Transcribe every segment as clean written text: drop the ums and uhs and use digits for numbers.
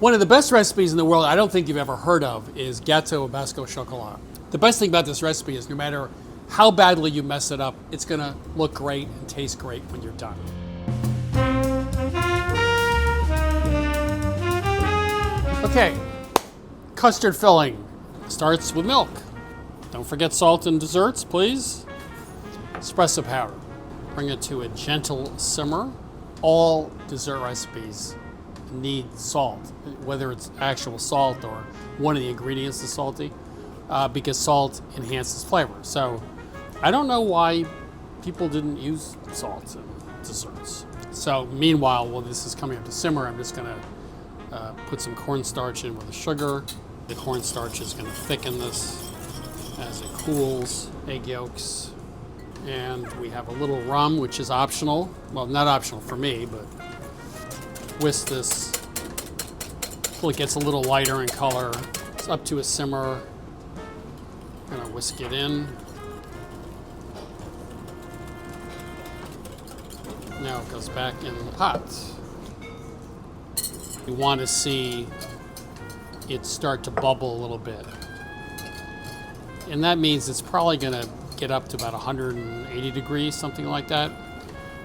One of the best recipes in the world I don't think you've ever heard of is Gâteau Basque Chocolat. The best thing about this recipe is no matter how badly you mess it up, it's going to look great and taste great when you're done. Okay, custard filling starts with milk. Don't forget salt in desserts, please. Espresso powder. Bring it to a gentle simmer. All dessert recipes need salt, whether it's actual salt or one of the ingredients is salty, because salt enhances flavor. So I don't know why people didn't use salt in desserts. So meanwhile, while this is coming up to simmer, I'm just gonna put some cornstarch in with the sugar. The cornstarch is gonna thicken this as it cools. Egg yolks. And we have a little rum, which is optional. Well, not optional for me, but whisk this until it gets a little lighter in color. It's up to a simmer. I'm gonna whisk it in. Now it goes back in the pot. You want to see it start to bubble a little bit. And that means it's probably gonna get up to about 180 degrees, something like that.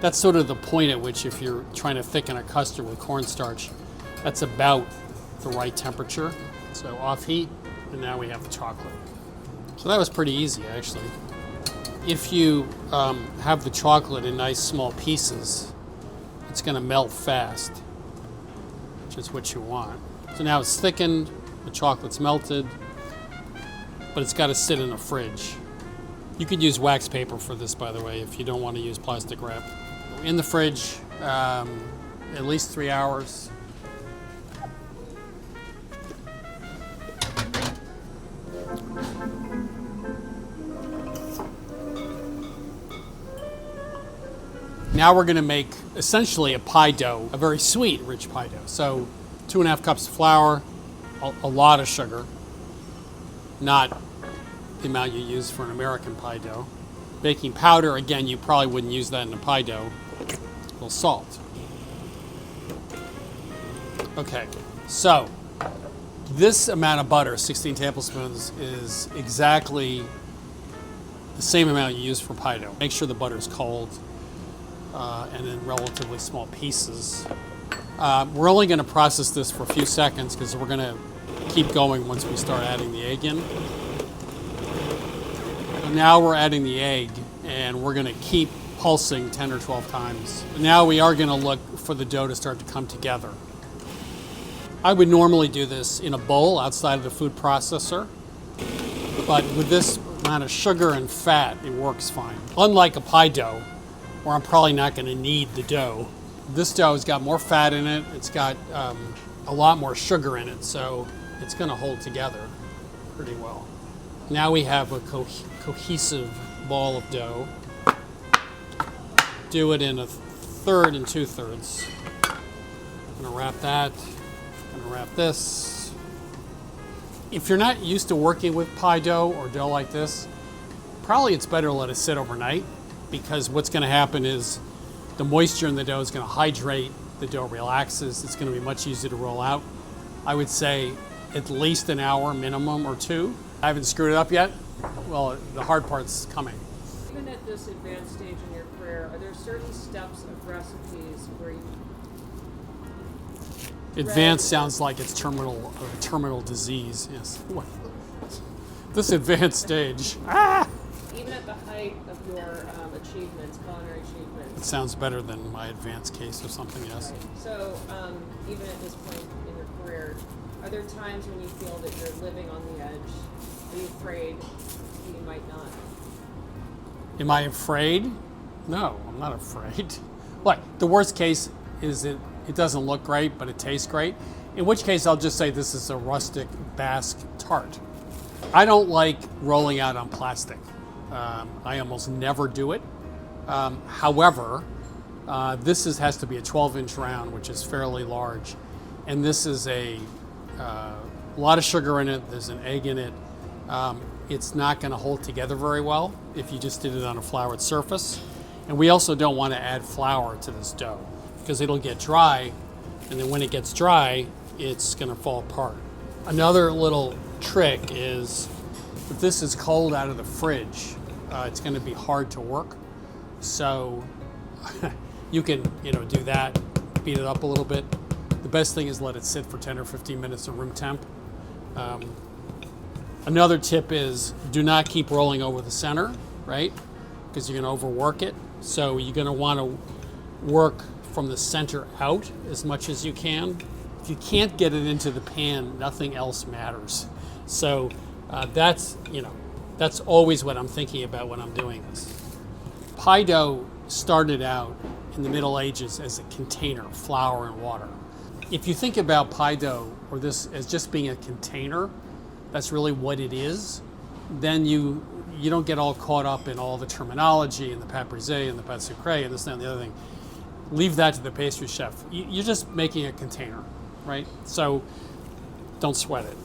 That's sort of the point at which, if you're trying to thicken a custard with cornstarch, that's about the right temperature. So off heat, and now we have the chocolate. So that was pretty easy, actually. If you have the chocolate in nice small pieces, it's gonna melt fast, which is what you want. So now it's thickened, the chocolate's melted, but it's gotta sit in the fridge. You could use wax paper for this, by the way, if you don't want to use plastic wrap. In the fridge, at least 3 hours. Now we're going to make essentially a pie dough, a very sweet, rich pie dough. So 2.5 cups of flour, a lot of sugar, not the amount you use for an American pie dough. Baking powder, again, you probably wouldn't use that in a pie dough. A little salt. Okay, so this amount of butter, 16 tablespoons, is exactly the same amount you use for pie dough. Make sure the butter is cold and in relatively small pieces. We're only going to process this for a few seconds because we're going to keep going once we start adding the egg in. Now we're adding the egg, and we're going to keep pulsing 10 or 12 times. Now we are going to look for the dough to start to come together. I would normally do this in a bowl outside of the food processor, but with this amount of sugar and fat, it works fine. Unlike a pie dough, where I'm probably not going to knead the dough. This dough has got more fat in it, it's got a lot more sugar in it, so it's going to hold together pretty well. Now we have a cohesive ball of dough. Do it in 1/3 and 2/3. I'm gonna wrap that. I'm gonna wrap this. If you're not used to working with pie dough or dough like this, probably it's better to let it sit overnight, because what's gonna happen is the moisture in the dough is gonna hydrate, the dough relaxes, it's gonna be much easier to roll out. I would say at least an hour minimum or 2. I haven't screwed it up yet. Well, the hard part's coming. Even at this advanced stage in your career, are there certain steps of recipes where you... Advanced sounds like it's terminal disease, yes. This advanced stage. Even at the height of your achievements, culinary achievements. It sounds better than my advanced case or something, yes. Right. So, even at this point in your career, are there times when you feel that you're living on the edge? Are you afraid you might not? Am I afraid? No, I'm not afraid. Like, the worst case is it doesn't look great, but it tastes great. In which case, I'll just say this is a rustic Basque tart. I don't like rolling out on plastic. I almost never do it. However, this has to be a 12-inch round, which is fairly large. And this is a lot of sugar in it. There's an egg in it. It's not going to hold together very well if you just did it on a floured surface. And we also don't want to add flour to this dough because it'll get dry. And then when it gets dry, it's going to fall apart. Another little trick is if this is cold out of the fridge, it's going to be hard to work. So you can, do that, beat it up a little bit. The best thing is let it sit for 10 or 15 minutes at room temp. Another tip is do not keep rolling over the center, right? Because you're going to overwork it. So you're going to want to work from the center out as much as you can. If you can't get it into the pan, nothing else matters. So that's always what I'm thinking about when I'm doing this. Pie dough started out in the Middle Ages as a container, flour and water. If you think about pie dough or this as just being a container, that's really what it is, then you don't get all caught up in all the terminology and the pâte brisée and the pâte sucrée and this and the other thing. Leave that to the pastry chef. You're just making a container, right? So don't sweat it.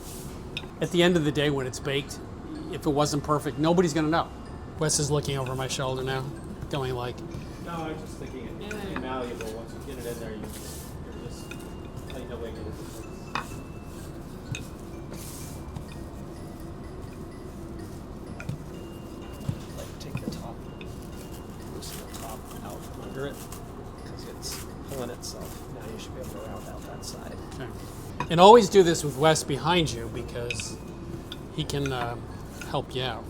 At the end of the day when it's baked, if it wasn't perfect, nobody's gonna know. Wes is looking over my shoulder now, going like... No, I was just thinking it's malleable. Once you get it in there, you're just tightening it. Take the top, loosen the top out from under it because it's pulling itself. Now you should be able to round out that side. Okay. And always do this with Wes behind you because he can help you out.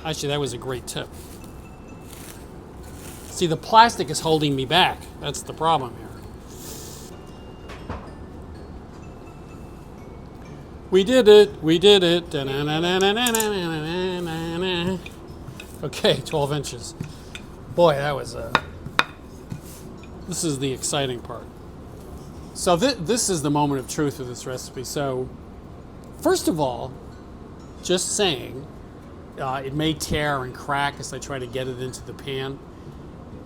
Actually, that was a great tip. See, the plastic is holding me back. That's the problem here. We did it. We did it. Okay, 12 inches. Boy, that was this is the exciting part. So this is the moment of truth with this recipe. So first of all, just saying, it may tear and crack as I try to get it into the pan.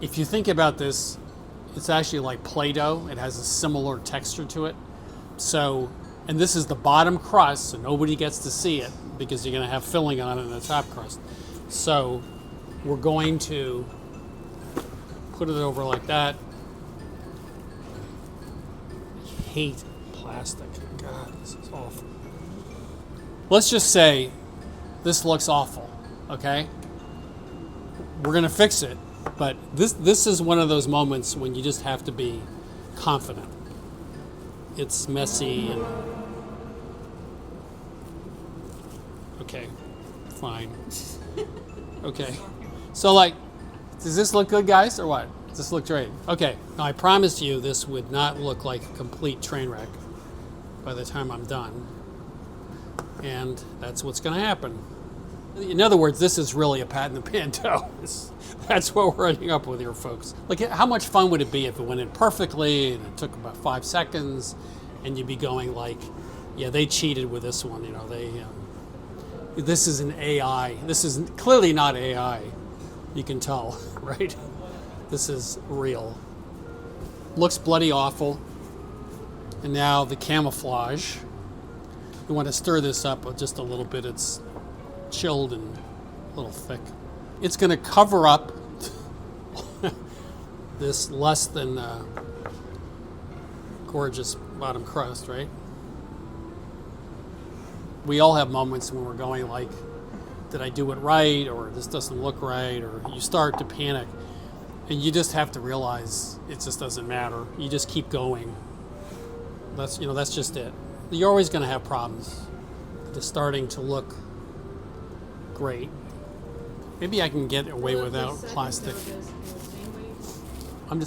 If you think about this, it's actually like Play-Doh. It has a similar texture to it. So, and this is the bottom crust, so nobody gets to see it because you're going to have filling on it in the top crust. So we're going to put it over like that. I hate plastic. God, this is awful. Let's just say this looks awful, okay? We're going to fix it, but this is one of those moments when you just have to be confident. It's messy and... Okay, fine. Okay. So, like, does this look good, guys, or what? Does this look great? Okay. Now, I promised you this would not look like a complete train wreck by the time I'm done. And that's what's going to happen. In other words, this is really a pat in the pan dough. That's what we're ending up with here, folks. Like, how much fun would it be if it went in perfectly and it took about 5 seconds and you'd be going like, yeah, they cheated with this one, this is an AI. This is clearly not AI. You can tell, right? This is real. Looks bloody awful. And now the camouflage. You want to stir this up just a little bit. It's chilled and a little thick. It's going to cover up this less than gorgeous bottom crust, right? We all have moments when we're going like, did I do it right? Or this doesn't look right? Or you start to panic. And you just have to realize it just doesn't matter. You just keep going. That's just it. You're always going to have problems. Just starting to look great. Maybe I can get away without plastic. You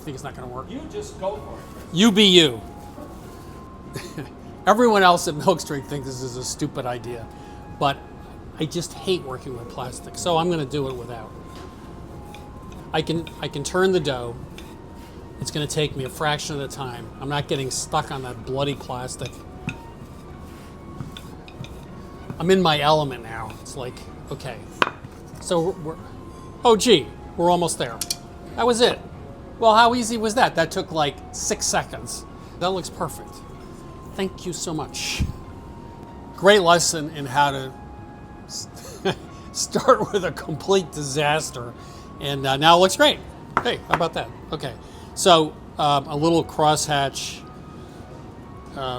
think it's not going to work? You just go for it. You be you. Everyone else at Milk Street thinks this is a stupid idea, but I just hate working with plastic, so I'm going to do it without. I can turn the dough. It's going to take me a fraction of the time. I'm not getting stuck on that bloody plastic. I'm in my element now. It's like, okay. So we're almost there. That was it. Well, how easy was that? That took like 6 seconds. That looks perfect. Thank you so much. Great lesson in how to start with a complete disaster. And now it looks great. Hey, how about that? Okay. So a little crosshatch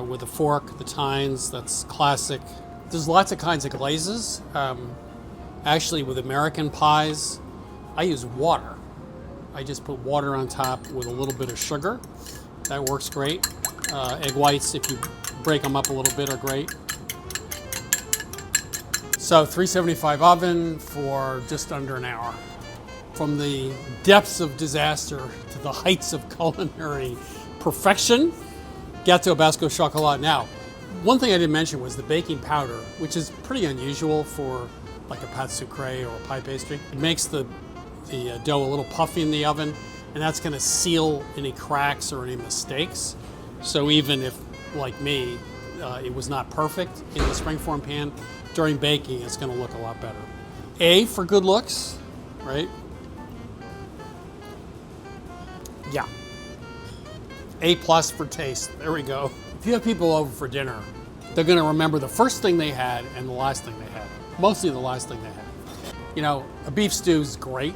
with a fork, the tines, that's classic. There's lots of kinds of glazes. Actually, with American pies, I use water. I just put water on top with a little bit of sugar. That works great. Egg whites, if you break them up a little bit, are great. So 375 oven for just under an hour. From the depths of disaster to the heights of culinary perfection, Gâteau Basque Chocolat. Now, one thing I didn't mention was the baking powder, which is pretty unusual for like a pâte sucrée or a pie pastry. It makes the dough a little puffy in the oven, and that's going to seal any cracks or any mistakes. So even if, like me, it was not perfect in the springform pan, during baking it's going to look a lot better. A for good looks, right? Yeah. A+ for taste. There we go. If you have people over for dinner, they're going to remember the first thing they had and the last thing they had. Mostly the last thing they had. You know, a beef stew is great,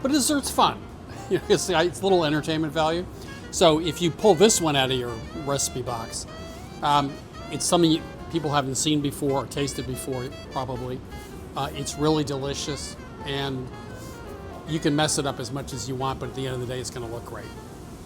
but a dessert's fun. You know, it's a little entertainment value. So if you pull this one out of your recipe box, it's something people haven't seen before or tasted before, probably. It's really delicious, and you can mess it up as much as you want, but at the end of the day, it's going to look great.